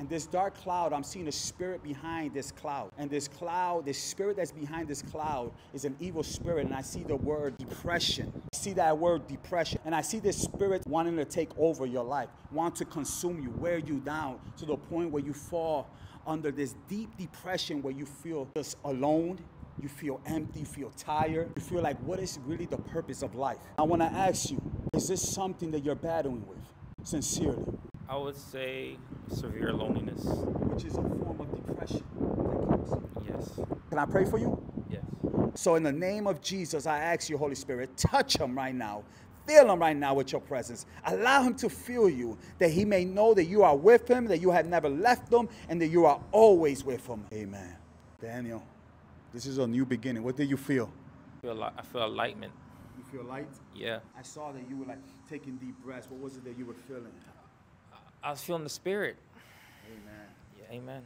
In this dark cloud, I'm seeing a spirit behind this cloud. And this cloud, this spirit that's behind this cloud is an evil spirit. And I see the word depression. I see that word depression. And I see this spirit wanting to take over your life, want to consume you, wear you down to the point where you fall under this deep depression where you feel just alone. You feel empty, you feel tired. You feel like, what is really the purpose of life? I want to ask you, is this something that you're battling with, sincerely? I would say severe loneliness. Which is a form of depression. Yes. Can I pray for you? Yes. So in the name of Jesus, I ask you, Holy Spirit, touch him right now. Fill him right now with your presence. Allow him to feel you, that he may know that you are with him, that you have never left him, and that you are always with him. Amen. Daniel, this is a new beginning. What did you feel? I feel enlightenment. You feel light? Yeah. I saw that you were like taking deep breaths. What was it that you were feeling? I was feeling the spirit. Amen. Yeah, amen.